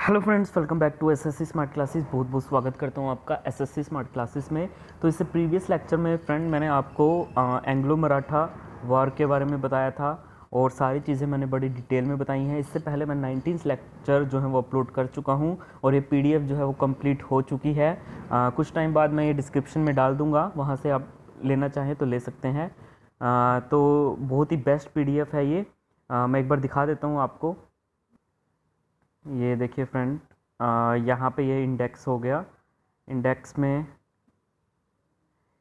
Hello friends, welcome back to SSC smart classes. बहुत बहुत स्वागत करता हूँ आपका एसएससी स्मार्ट क्लासेस में। तो इससे प्रीवियस लेक्चर में फ्रेंड मैंने आपको एंग्लो मराठा वार के बारे में बताया था और सारी चीज़ें मैंने बड़ी डिटेल में बताई हैं। इससे पहले मैं 19 लेक्चर जो है वो अपलोड कर चुका हूँ और ये पीडीएफ जो है वो कंप्लीट हो चुकी है। कुछ टाइम बाद मैं ये डिस्क्रिप्शन में डाल दूँगा, वहाँ से आप लेना चाहें तो ले सकते हैं। तो बहुत ही बेस्ट पीडीएफ है ये। मैं एक बार दिखा देता हूँ आपको। ये देखिए फ्रेंड, यहाँ पे ये इंडेक्स हो गया। इंडेक्स में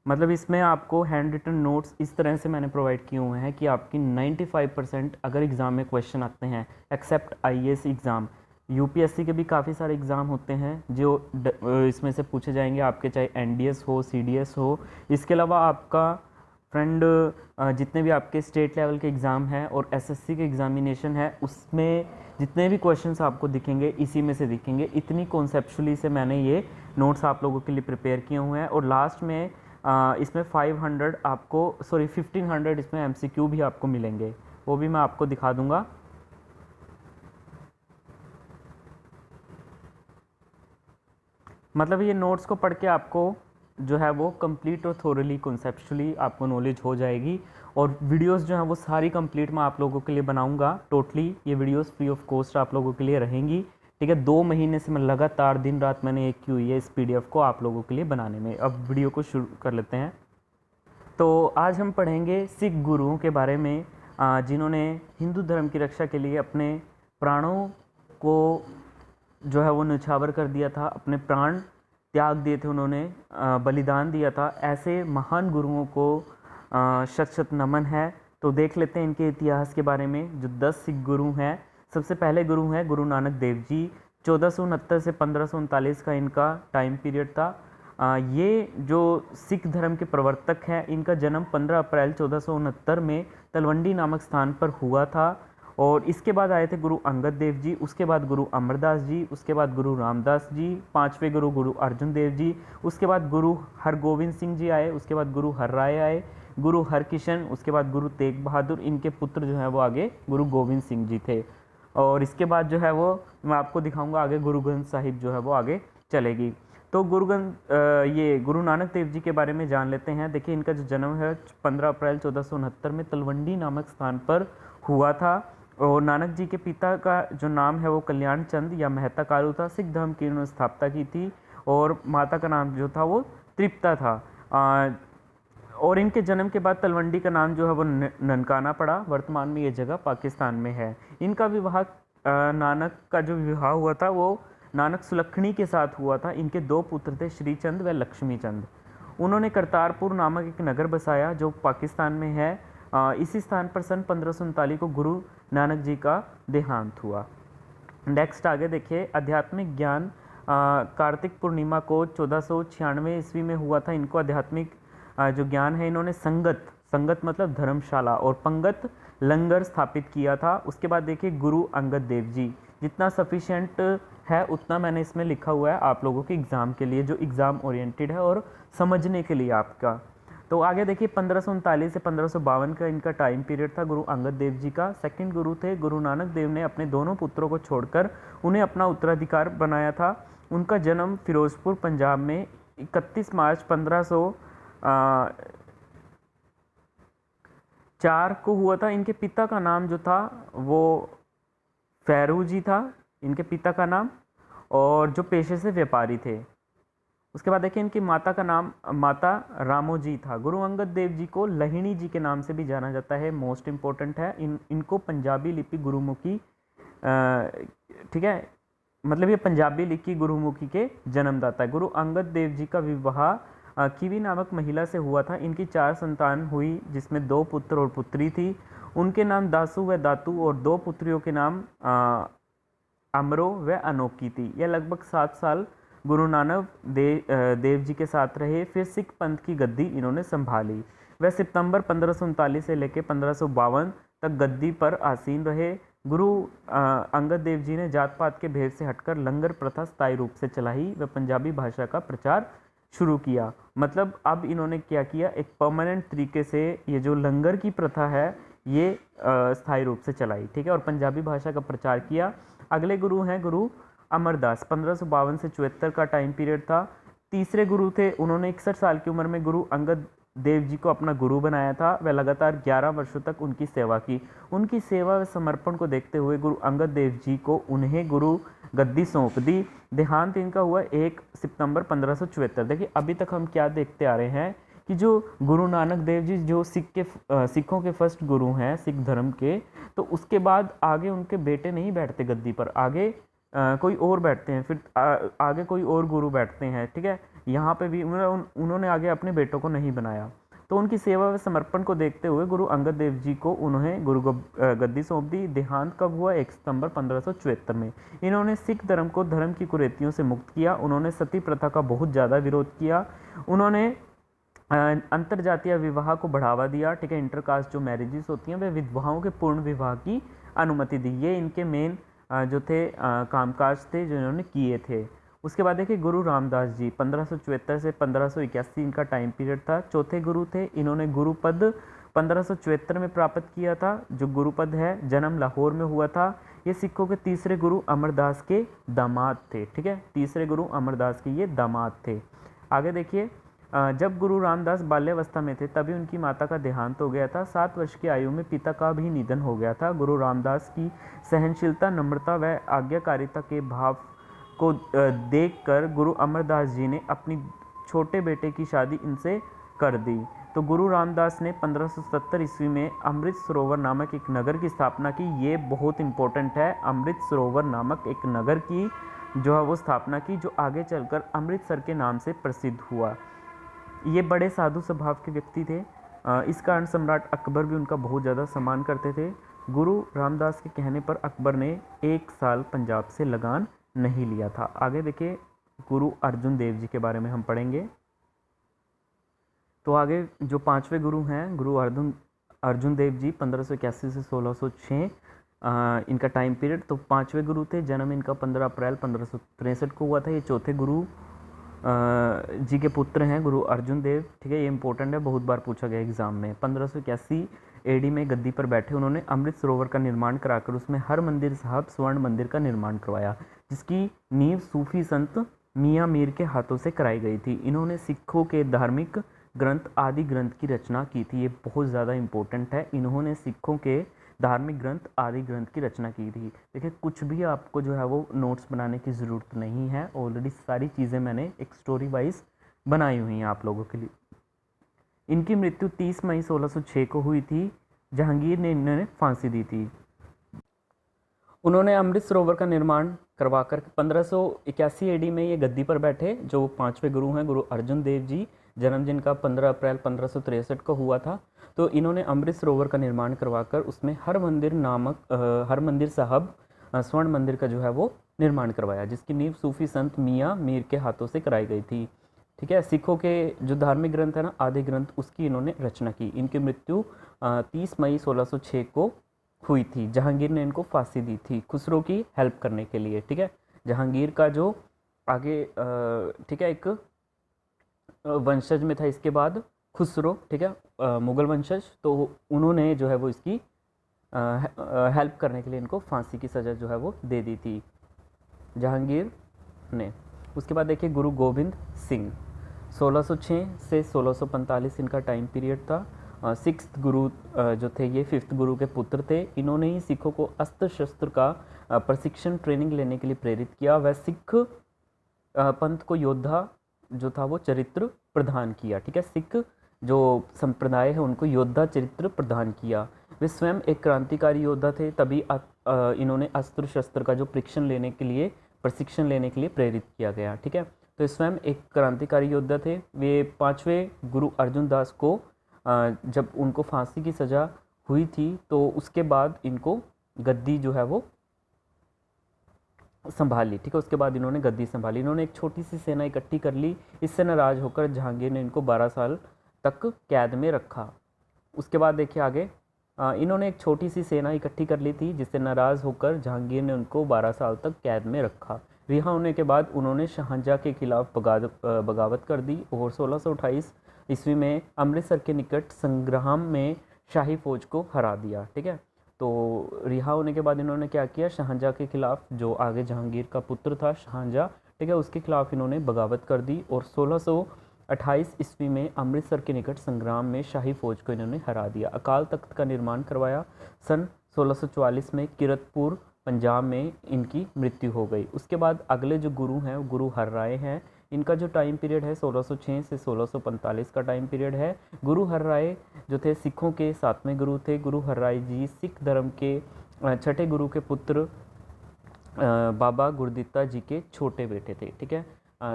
मतलब इसमें आपको हैंड रिटन नोट्स इस तरह से मैंने प्रोवाइड किए हुए हैं कि आपकी 95% अगर एग्ज़ाम में क्वेश्चन आते हैं, एक्सेप्ट आईएएस एग्ज़ाम। यूपीएससी के भी काफ़ी सारे एग्ज़ाम होते हैं जो इसमें से पूछे जाएंगे आपके, चाहे एनडीएस हो, सीडीएस हो। इसके अलावा आपका फ्रेंड जितने भी आपके स्टेट लेवल के एग्ज़ाम हैं और एसएससी के एग्ज़ामिनेशन है, उसमें जितने भी क्वेश्चंस आपको दिखेंगे इसी में से दिखेंगे। इतनी कॉन्सेप्चुअली से मैंने ये नोट्स आप लोगों के लिए प्रिपेयर किए हुए हैं। और लास्ट में इसमें 500 आपको 1500 इसमें एमसीक्यू भी आपको मिलेंगे, वो भी मैं आपको दिखा दूंगा। मतलब ये नोट्स को पढ़ के आपको जो है वो कंप्लीट और थोरली कॉन्सेप्चुअली आपको नॉलेज हो जाएगी। और वीडियोस जो हैं वो सारी कंप्लीट मैं आप लोगों के लिए बनाऊंगा। टोटली ये वीडियोस फ्री ऑफ कॉस्ट आप लोगों के लिए रहेंगी। ठीक है, 2 महीने से मैं लगातार दिन रात मैंने एक की हुई है इस पीडीएफ को आप लोगों के लिए बनाने में। अब वीडियो को शुरू कर लेते हैं। तो आज हम पढ़ेंगे सिख गुरुओं के बारे में, जिन्होंने हिंदू धर्म की रक्षा के लिए अपने प्राणों को जो है वो न्यौछावर कर दिया था, अपने प्राण त्याग दिए थे उन्होंने, बलिदान दिया था। ऐसे महान गुरुओं को शत शत नमन है। तो देख लेते हैं इनके इतिहास के बारे में। जो 10 सिख गुरु हैं, सबसे पहले गुरु हैं गुरु नानक देव जी। 1469 से 1539 का इनका टाइम पीरियड था। ये जो सिख धर्म के प्रवर्तक हैं, इनका जन्म 15 अप्रैल 1469 में तलवंडी नामक स्थान पर हुआ था। और इसके बाद आए थे गुरु अंगद देव जी, उसके बाद गुरु अमरदास जी, उसके बाद गुरु रामदास जी, 5वें गुरु गुरु अर्जुन देव जी, उसके बाद गुरु हरगोविंद सिंह जी आए, उसके बाद गुरु हरराय आए, गुरु हरकिशन, उसके बाद गुरु तेग बहादुर। इनके पुत्र जो है वो आगे गुरु गोविंद सिंह जी थे। और इसके बाद जो है वो मैं आपको दिखाऊंगा आगे गुरु ग्रंथ साहिब जो है वो आगे चलेगी। तो ये गुरु नानक देव जी के बारे में जान लेते हैं। देखिए, इनका जो जन्म है 15 अप्रैल 1469 में तलवंडी नामक स्थान पर हुआ था। और नानक जी के पिता का जो नाम है वो कल्याण चंद या मेहता कालू था। सिख धर्म की उन्होंने स्थापना की थी। और माता का नाम जो था वो तृप्ता था। और इनके जन्म के बाद तलवंडी का नाम जो है वो ननकाना पड़ा। वर्तमान में ये जगह पाकिस्तान में है। इनका विवाह नानक का जो विवाह हुआ था वो नानक सुलखनी के साथ हुआ था। इनके 2 पुत्र थे, श्रीचंद व लक्ष्मी चंद। उन्होंने करतारपुर नामक एक नगर बसाया जो पाकिस्तान में है। इसी स्थान पर सन 1539 को गुरु नानक जी का देहांत हुआ। नेक्स्ट आगे देखिए, आध्यात्मिक ज्ञान कार्तिक पूर्णिमा को 1496 ईस्वी में हुआ था। इनको आध्यात्मिक जो ज्ञान है, इन्होंने संगत मतलब धर्मशाला और पंगत लंगर स्थापित किया था। उसके बाद देखिए गुरु अंगद देव जी, जितना सफिशिएंट है उतना मैंने इसमें लिखा हुआ है आप लोगों के एग्ज़ाम के लिए, जो एग्ज़ाम ओरिएंटेड है और समझने के लिए आपका। तो आगे देखिए, 1539 से 1552 का इनका टाइम पीरियड था गुरु अंगद देव जी का। सेकंड गुरु थे गुरु नानक देव ने अपने दोनों पुत्रों को छोड़कर उन्हें अपना उत्तराधिकार बनाया था। उनका जन्म फिरोजपुर पंजाब में 31 मार्च 1504 को हुआ था। इनके पिता का नाम जो था वो फैरू जी था, इनके पिता का नाम, और जो पेशे से व्यापारी थे। उसके बाद देखिए, इनकी माता का नाम माता रामोजी था। गुरु अंगद देव जी को लहिणी जी के नाम से भी जाना जाता है, मोस्ट इम्पोर्टेंट है। इनको पंजाबी लिपि गुरुमुखी, ठीक है, मतलब ये पंजाबी लिपि गुरुमुखी के जन्मदाता है। गुरु अंगद देव जी का विवाह किवी नामक महिला से हुआ था। इनकी 4 संतान हुई, जिसमें 2 पुत्र और पुत्री थी। उनके नाम दासू व दातू और 2 पुत्रियों के नाम अमरो व अनोखी थी। यह लगभग 7 साल गुरु नानक देव जी के साथ रहे। फिर सिख पंथ की गद्दी इन्होंने संभाली। वह सितंबर 1539 से लेकर 1552 तक गद्दी पर आसीन रहे। गुरु अंगद देव जी ने जात पात के भेद से हटकर लंगर प्रथा स्थायी रूप से चलाई व पंजाबी भाषा का प्रचार शुरू किया। मतलब अब इन्होंने क्या किया, एक परमानेंट तरीके से ये जो लंगर की प्रथा है ये स्थायी रूप से चलाई, ठीक है, और पंजाबी भाषा का प्रचार किया। अगले गुरु हैं गुरु अमरदास 1552 से 74 का टाइम पीरियड था। तीसरे गुरु थे, उन्होंने 61 साल की उम्र में गुरु अंगद देव जी को अपना गुरु बनाया था। वह लगातार 11 वर्षों तक उनकी सेवा की। उनकी सेवा व समर्पण को देखते हुए गुरु अंगद देव जी को उन्हें गुरु गद्दी सौंप दी। देहांत इनका हुआ 1 सितंबर 1574। देखिए अभी तक हम क्या देखते आ रहे हैं कि जो गुरु नानक देव जी जो सिखों के फर्स्ट गुरु हैं सिख धर्म के, तो उसके बाद आगे उनके बेटे नहीं बैठते गद्दी पर, आगे कोई और बैठते हैं, फिर आगे कोई और गुरु बैठते हैं। ठीक है, यहाँ पे भी उन्होंने आगे अपने बेटों को नहीं बनाया। तो उनकी सेवा व समर्पण को देखते हुए गुरु अंगद देव जी को उन्हें गुरु गद्दी सौंप दी। देहांत कब हुआ? 1 सितंबर 1574 में। इन्होंने सिख धर्म को धर्म की कुरीतियों से मुक्त किया। उन्होंने सती प्रथा का बहुत ज़्यादा विरोध किया। उन्होंने अंतर जातीय विवाह को बढ़ावा दिया। ठीक है, इंटरकास्ट जो मैरिजेस होती हैं वे विधवाओं के पूर्ण विवाह की अनुमति दी। ये इनके मेन जो थे कामकाज थे जो इन्होंने किए थे। उसके बाद देखिए गुरु रामदास जी 1574 से 1581 इनका टाइम पीरियड था। चौथे गुरु थे। इन्होंने गुरुपद 1574 में प्राप्त किया था। जो गुरुपद है जन्म लाहौर में हुआ था। ये सिखों के तीसरे गुरु अमरदास के दामाद थे। ठीक है, तीसरे गुरु अमरदास के ये दामाद थे। आगे देखिए, जब गुरु रामदास बाल्यावस्था में थे तभी उनकी माता का देहांत हो गया था। 7 वर्ष की आयु में पिता का भी निधन हो गया था। गुरु रामदास की सहनशीलता, नम्रता व आज्ञाकारिता के भाव को देखकर गुरु अमरदास जी ने अपनी छोटे बेटे की शादी इनसे कर दी। तो गुरु रामदास ने 1570 ईस्वी में अमृत सरोवर नामक एक नगर की स्थापना की। ये बहुत इंपॉर्टेंट है, अमृत सरोवर नामक एक नगर की जो है वो स्थापना की, जो आगे चलकर अमृतसर के नाम से प्रसिद्ध हुआ। ये बड़े साधु स्वभाव के व्यक्ति थे। इस कारण सम्राट अकबर भी उनका बहुत ज़्यादा सम्मान करते थे। गुरु रामदास के कहने पर अकबर ने 1 साल पंजाब से लगान नहीं लिया था। आगे देखिए गुरु अर्जुन देव जी के बारे में हम पढ़ेंगे। तो आगे जो 5वें गुरु हैं गुरु अर्जुन देव जी 1581 से 1606 इनका टाइम पीरियड। तो 5वें गुरु थे। जन्म इनका 15 अप्रैल 1563 को हुआ था। ये चौथे गुरु जी के पुत्र हैं गुरु अर्जुन देव। ठीक है, ये इंपॉर्टेंट है, बहुत बार पूछा गया एग्जाम में। 1581 एडी में गद्दी पर बैठे। उन्होंने अमृत सरोवर का निर्माण कराकर उसमें हर मंदिर साहब स्वर्ण मंदिर का निर्माण करवाया, जिसकी नींव सूफी संत मियाँ मीर के हाथों से कराई गई थी। इन्होंने सिखों के धार्मिक ग्रंथ आदि ग्रंथ की रचना की थी। ये बहुत ज़्यादा इंपॉर्टेंट है, इन्होंने सिखों के धार्मिक ग्रंथ आदि ग्रंथ की रचना की थी। देखिए कुछ भी आपको जो है वो नोट्स बनाने की ज़रूरत नहीं है, ऑलरेडी सारी चीज़ें मैंने एक स्टोरी वाइज बनाई हुई हैं आप लोगों के लिए। इनकी मृत्यु 30 मई 1606 को हुई थी। जहांगीर ने इन्होंने फांसी दी थी। उन्होंने अमृत सरोवर का निर्माण करवाकर 1581 एडी में ये गद्दी पर बैठे। जो 5वें गुरु हैं गुरु अर्जुन देव जी, जन्म जिनका 15 अप्रैल 1563 को हुआ था। तो इन्होंने अमृत सरोवर का निर्माण करवाकर उसमें हर मंदिर साहब स्वर्ण मंदिर का जो है वो निर्माण करवाया, जिसकी नींव सूफी संत मियाँ मीर के हाथों से कराई गई थी। ठीक है, सिखों के जो धार्मिक ग्रंथ है ना आदि ग्रंथ, उसकी इन्होंने रचना की। इनकी मृत्यु 30 मई 1606 को हुई थी। जहांगीर ने इनको फांसी दी थी खुसरो की हेल्प करने के लिए। ठीक है, जहांगीर का जो आगे ठीक है एक वंशज में था, इसके बाद खुसरो, ठीक है मुगल वंशज, तो उन्होंने जो है वो इसकी हेल्प करने के लिए इनको फांसी की सज़ा जो है वो दे दी थी जहांगीर ने। उसके बाद देखिए गुरु गोविंद सिंह 1606 से 1645 इनका टाइम पीरियड था। 6th गुरु जो थे ये 5th गुरु के पुत्र थे। इन्होंने ही सिखों को अस्त्र शस्त्र का प्रशिक्षण ट्रेनिंग लेने के लिए प्रेरित किया। वह सिख पंथ को योद्धा जो था वो चरित्र प्रदान किया। ठीक है, सिख जो संप्रदाय है उनको योद्धा चरित्र प्रदान किया। वे स्वयं एक क्रांतिकारी योद्धा थे, तभी इन्होंने अस्त्र शस्त्र का जो प्रशिक्षण लेने के लिए प्रेरित किया गया। ठीक है, तो स्वयं एक क्रांतिकारी योद्धा थे। वे 5वें गुरु अर्जुन दास को जब उनको फांसी की सज़ा हुई थी तो उसके बाद इनको गद्दी जो है वो संभाली। ठीक है, उसके बाद इन्होंने गद्दी संभाली। इन्होंने एक छोटी सी सेना इकट्ठी कर ली। इससे नाराज़ होकर जहांगीर ने इनको 12 साल तक कैद में रखा। उसके बाद देखिए आगे इन्होंने एक छोटी सी सेना इकट्ठी कर ली थी, जिससे नाराज़ होकर जहांगीर ने उनको 12 साल तक कैद में रखा। रिहा होने के बाद उन्होंने शाहजहाँ के खिलाफ बगावत कर दी और 1628 ईस्वी में अमृतसर के निकट संग्राम में शाही फौज को हरा दिया। ठीक है, तो रिहा होने के बाद इन्होंने क्या किया, शाहजहाँ के खिलाफ, जो आगे जहांगीर का पुत्र था शाहजहाँ, ठीक है, उसके खिलाफ इन्होंने बगावत कर दी और 1628 ईस्वी में अमृतसर के निकट संग्राम में शाही फौज को इन्होंने हरा दिया। अकाल तख्त का निर्माण करवाया। सन 1644 में किरतपुर पंजाब में इनकी मृत्यु हो गई। उसके बाद अगले जो गुरु हैं वो गुरु हरराय हैं। इनका जो टाइम पीरियड है 1606 से 1645 का टाइम पीरियड है। गुरु हरराय जो थे सिखों के 7वें गुरु थे। गुरु हरराय जी सिख धर्म के छठे गुरु के पुत्र बाबा गुरदित्ता जी के छोटे बेटे थे, ठीक है।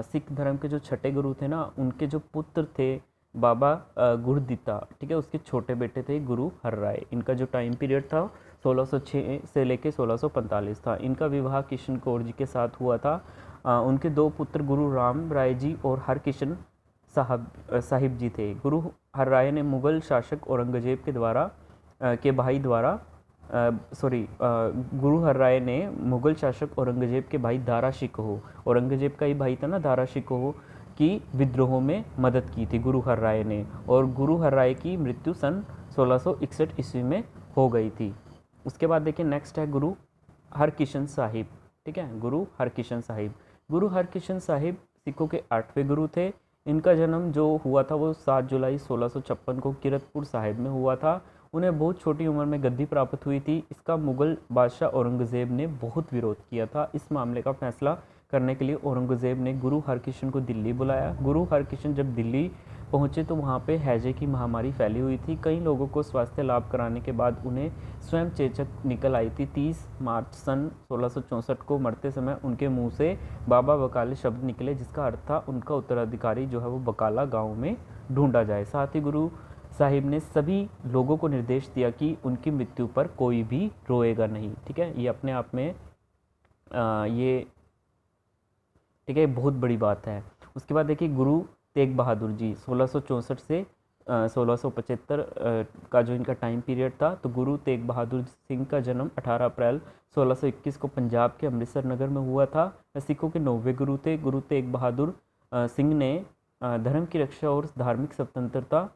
सिख धर्म के जो छठे गुरु थे ना, उनके जो पुत्र थे बाबा गुरदित्ता, ठीक है, उसके छोटे बेटे थे गुरु हरराय। इनका जो टाइम पीरियड था 1606 से लेके 1645 था। इनका विवाह किशन कौर जी के साथ हुआ था। उनके दो पुत्र गुरु राम राय जी और हरकिशन साहिब जी थे। गुरु हरराय ने मुगल शासक औरंगजेब के भाई द्वारा गुरु हरराय ने मुगल शासक औरंगजेब के भाई दारा शिकोह, औरंगजेब का ही भाई था ना दारा शिकोह, की विद्रोह में मदद की थी गुरु हरराय ने। और गुरु हरराय की मृत्यु सन 1661 ईस्वी में हो गई थी। उसके बाद देखिए नेक्स्ट है गुरु हरकिशन साहिब, ठीक है, गुरु हरकिशन साहिब। गुरु हरकिशन साहिब सिखों के 8वें गुरु थे। इनका जन्म जो हुआ था वो 7 जुलाई 1656 को किरतपुर साहिब में हुआ था। उन्हें बहुत छोटी उम्र में गद्दी प्राप्त हुई थी। इसका मुगल बादशाह औरंगजेब ने बहुत विरोध किया था। इस मामले का फैसला करने के लिए औरंगजेब ने गुरु हरकिशन को दिल्ली बुलाया। गुरु हरकिशन जब दिल्ली पहुंचे तो वहां पे हैजे की महामारी फैली हुई थी। कई लोगों को स्वास्थ्य लाभ कराने के बाद उन्हें स्वयं चेचक निकल आई थी। 30 मार्च सन 1664 को मरते समय उनके मुंह से बाबा बकाले शब्द निकले, जिसका अर्थ था उनका उत्तराधिकारी जो है वो बकाला गाँव में ढूंढा जाए। साथ ही गुरु साहिब ने सभी लोगों को निर्देश दिया कि उनकी मृत्यु पर कोई भी रोएगा नहीं, ठीक है। ये अपने आप में ये, ठीक है, बहुत बड़ी बात है। उसके बाद देखिए गुरु तेग बहादुर जी 1664 से 1675 का जो इनका टाइम पीरियड था। तो गुरु तेग बहादुर सिंह का जन्म 18 अप्रैल 1621 को पंजाब के अमृतसर नगर में हुआ था। सिखों के 9वें गुरु थे। गुरु तेग बहादुर सिंह ने धर्म की रक्षा और धार्मिक स्वतंत्रता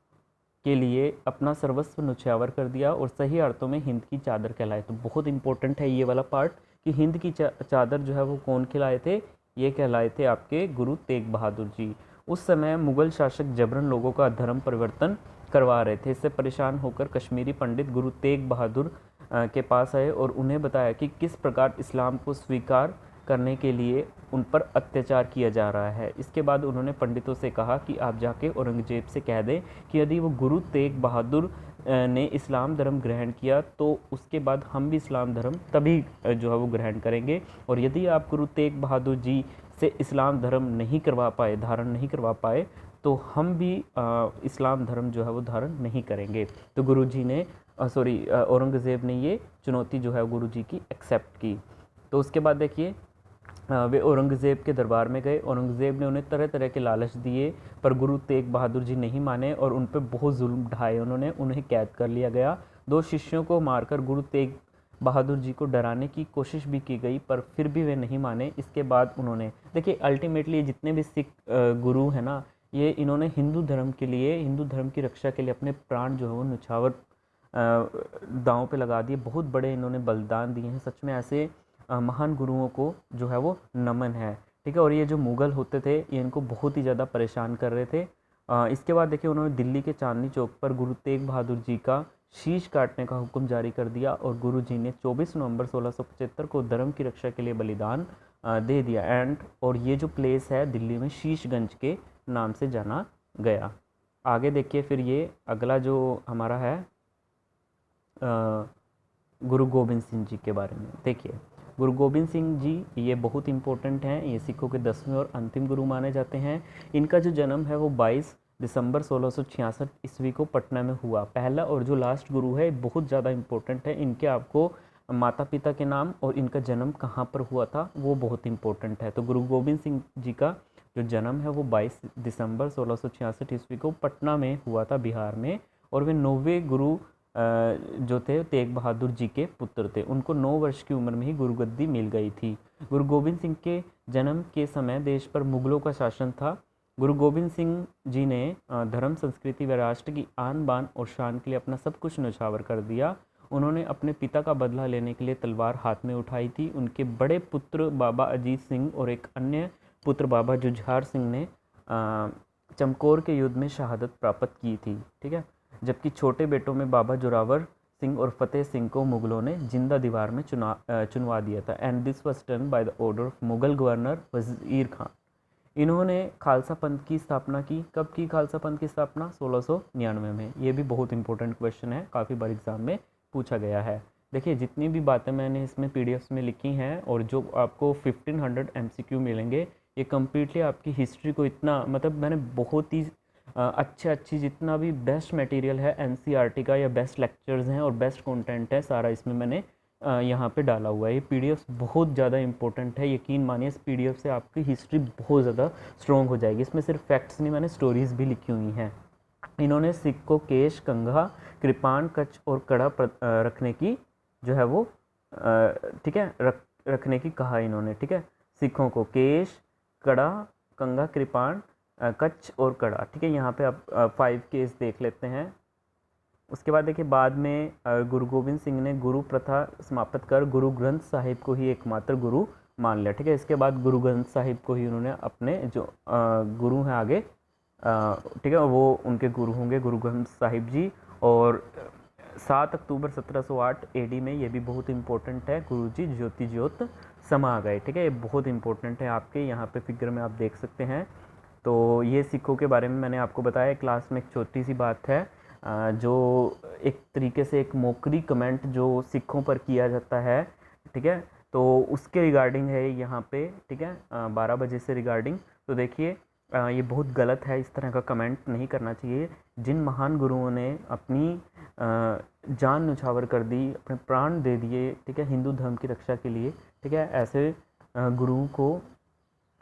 के लिए अपना सर्वस्व न्यौछावर कर दिया और सही अर्थों में हिंद की चादर कहलाए। तो बहुत इंपॉर्टेंट है ये वाला पार्ट कि हिंद की चादर जो है वो कौन खिलाए थे, ये कहलाए थे आपके गुरु तेग बहादुर जी। उस समय मुगल शासक जबरन लोगों का धर्म परिवर्तन करवा रहे थे। इससे परेशान होकर कश्मीरी पंडित गुरु तेग बहादुर के पास आए और उन्हें बताया कि किस प्रकार इस्लाम को स्वीकार करने के लिए उन पर अत्याचार किया जा रहा है। इसके बाद उन्होंने पंडितों से कहा कि आप जाके औरंगजेब से कह दें कि यदि वो गुरु तेग बहादुर ने इस्लाम धर्म ग्रहण किया तो उसके बाद हम भी इस्लाम धर्म तभी जो है वो ग्रहण करेंगे, और यदि आप गुरु तेग बहादुर जी से इस्लाम धर्म नहीं करवा पाए, धारण नहीं करवा पाए, तो हम भी इस्लाम धर्म जो है वो धारण नहीं करेंगे। तो गुरुजी ने औरंगज़ेब ने ये चुनौती जो है गुरु जी की एक्सेप्ट की। तो उसके बाद देखिए वे औरंगज़ेब के दरबार में गए। औरंगज़ेब ने उन्हें तरह तरह के लालच दिए, पर गुरु तेग बहादुर जी नहीं माने और उन पर बहुत जुल्म ढाए। उन्हें कैद कर लिया गया। 2 शिष्यों को मारकर गुरु तेग बहादुर जी को डराने की कोशिश भी की गई, पर फिर भी वे नहीं माने। इसके बाद उन्होंने देखिए अल्टीमेटली जितने भी सिख गुरु हैं ना, ये इन्होंने हिंदू धर्म के लिए, हिंदू धर्म की रक्षा के लिए अपने प्राण जो है वो न्यौछावर दांव पे लगा दिए। बहुत बड़े इन्होंने बलिदान दिए हैं। सच में ऐसे महान गुरुओं को जो है वो नमन है, ठीक है। और ये जो मुग़ल होते थे ये इनको बहुत ही ज़्यादा परेशान कर रहे थे। इसके बाद देखिए उन्होंने दिल्ली के चांदनी चौक पर गुरु तेग बहादुर जी का शीश काटने का हुक्म जारी कर दिया और गुरु जी ने 24 नवंबर 1675 को धर्म की रक्षा के लिए बलिदान दे दिया। और ये जो प्लेस है दिल्ली में शीशगंज के नाम से जाना गया। आगे देखिए फिर ये अगला जो हमारा है गुरु गोबिंद सिंह जी के बारे में। देखिए गुरु गोबिंद सिंह जी ये बहुत इंपॉर्टेंट हैं। ये सिखों के 10वें और अंतिम गुरु माने जाते हैं। इनका जो जन्म है वो 22 दिसंबर 1666 ईस्वी को पटना में हुआ। पहला और जो लास्ट गुरु है बहुत ज़्यादा इंपॉर्टेंट है। इनके आपको माता पिता के नाम और इनका जन्म कहाँ पर हुआ था वो बहुत इंपॉर्टेंट है। तो गुरु गोबिंद सिंह जी का जो जन्म है वो 22 दिसंबर 1666 ईस्वी को पटना में हुआ था, बिहार में। और वे 9वें गुरु जो थे तेग बहादुर जी के पुत्र थे। उनको 9 वर्ष की उम्र में ही गुरुगद्दी मिल गई थी। गुरु गोबिंद सिंह के जन्म के समय देश पर मुगलों का शासन था। गुरु गोबिंद सिंह जी ने धर्म, संस्कृति व राष्ट्र की आन बान और शान के लिए अपना सब कुछ न्यौछावर कर दिया। उन्होंने अपने पिता का बदला लेने के लिए तलवार हाथ में उठाई थी। उनके बड़े पुत्र बाबा अजीत सिंह और एक अन्य पुत्र बाबा जुझार सिंह ने चमकौर के युद्ध में शहादत प्राप्त की थी, ठीक है। जबकि छोटे बेटों में बाबा जोरावर सिंह और फतेह सिंह को मुगलों ने जिंदा दीवार में चुनवा दिया था। And this was done by the order of Mughal governor Wazir Khan. इन्होंने खालसा पंथ की स्थापना की। कब की खालसा पंथ की स्थापना? 1699 में। ये भी बहुत इंपॉर्टेंट क्वेश्चन है, काफ़ी बार एग्जाम में पूछा गया है। देखिए जितनी भी बातें मैंने इसमें पीडीएफ्स में लिखी हैं और जो आपको 1500 एमसीक्यू मिलेंगे, ये कम्प्लीटली आपकी हिस्ट्री को इतना, मतलब मैंने बहुत ही अच्छी जितना भी बेस्ट मटेरियल है एनसीईआरटी का या बेस्ट लेक्चर्स हैं और बेस्ट कंटेंट है, सारा इसमें मैंने यहाँ पे डाला हुआ है। ये पीडीएफ बहुत ज़्यादा इंपॉर्टेंट है, यकीन मानिए इस पीडीएफ से आपकी हिस्ट्री बहुत ज़्यादा स्ट्रॉन्ग हो जाएगी। इसमें सिर्फ फैक्ट्स नहीं, मैंने स्टोरीज भी लिखी हुई हैं। इन्होंने सिख को केश, कंघा, कृपाण, कच्छ और कड़ा रखने की जो है वो ठीक है रखने की कहा इन्होंने, ठीक है। सिखों को केश, कड़ा, कंघा, कृपाण, कच्छ और कड़ा, ठीक है। यहाँ पे आप 5 केस देख लेते हैं। उसके बाद देखिए बाद में गुरु गोविंद सिंह ने गुरु प्रथा समाप्त कर गुरु ग्रंथ साहिब को ही एकमात्र गुरु मान लिया, ठीक है। इसके बाद गुरु ग्रंथ साहिब को ही उन्होंने अपने जो गुरु हैं आगे, ठीक है, वो उनके गुरु होंगे गुरु ग्रंथ साहिब जी। और 7 अक्टूबर 1708 एडी में, ये भी बहुत इंपॉर्टेंट है, गुरु जी ज्योति ज्योत समा गए, ठीक है। ये बहुत इंपॉर्टेंट है आपके यहाँ पे फिगर में आप देख सकते हैं। तो ये सिखों के बारे में मैंने आपको बताया। क्लास में एक छोटी सी बात है, जो एक तरीके से एक मोकरी कमेंट जो सिखों पर किया जाता है, ठीक है, तो उसके रिगार्डिंग है यहाँ पे, ठीक है, 12 बजे से रिगार्डिंग। तो देखिए ये बहुत गलत है, इस तरह का कमेंट नहीं करना चाहिए। जिन महान गुरुओं ने अपनी जान न्यौछावर कर दी, अपने प्राण दे दिए, ठीक है, हिंदू धर्म की रक्षा के लिए, ठीक है, ऐसे गुरुओं को,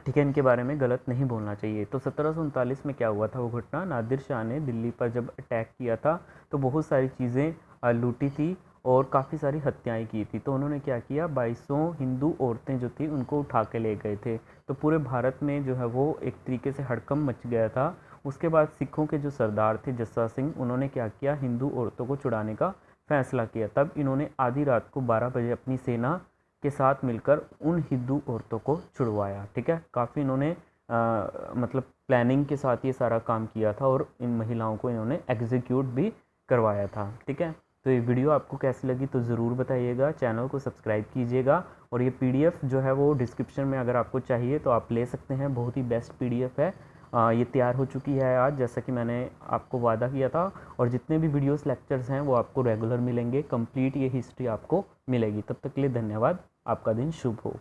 ठीक है, इनके बारे में गलत नहीं बोलना चाहिए। तो 1739 में क्या हुआ था वो घटना, नादिर शाह ने दिल्ली पर जब अटैक किया था तो बहुत सारी चीज़ें लूटी थी और काफ़ी सारी हत्याएं की थी। तो उन्होंने क्या किया, 2200 हिंदू औरतें जो थी उनको उठा के ले गए थे। तो पूरे भारत में जो है वो एक तरीके से हड़कंप मच गया था। उसके बाद सिखों के जो सरदार थे जस्सा सिंह, उन्होंने क्या किया, हिंदू औरतों को छुड़ाने का फैसला किया। तब इन्होंने आधी रात को 12 बजे अपनी सेना के साथ मिलकर उन हिंदू औरतों को छुड़वाया, ठीक है। काफ़ी इन्होंने मतलब प्लानिंग के साथ ये सारा काम किया था और इन महिलाओं को इन्होंने एग्जीक्यूट भी करवाया था, ठीक है। तो ये वीडियो आपको कैसी लगी तो ज़रूर बताइएगा, चैनल को सब्सक्राइब कीजिएगा। और ये पीडीएफ जो है वो डिस्क्रिप्शन में अगर आपको चाहिए तो आप ले सकते हैं, बहुत ही बेस्ट पीडीएफ है। ये तैयार हो चुकी है आज, जैसा कि मैंने आपको वादा किया था। और जितने भी वीडियोस लेक्चर्स हैं वो आपको रेगुलर मिलेंगे, कंप्लीट ये हिस्ट्री आपको मिलेगी। तब तक के लिए धन्यवाद, आपका दिन शुभ हो।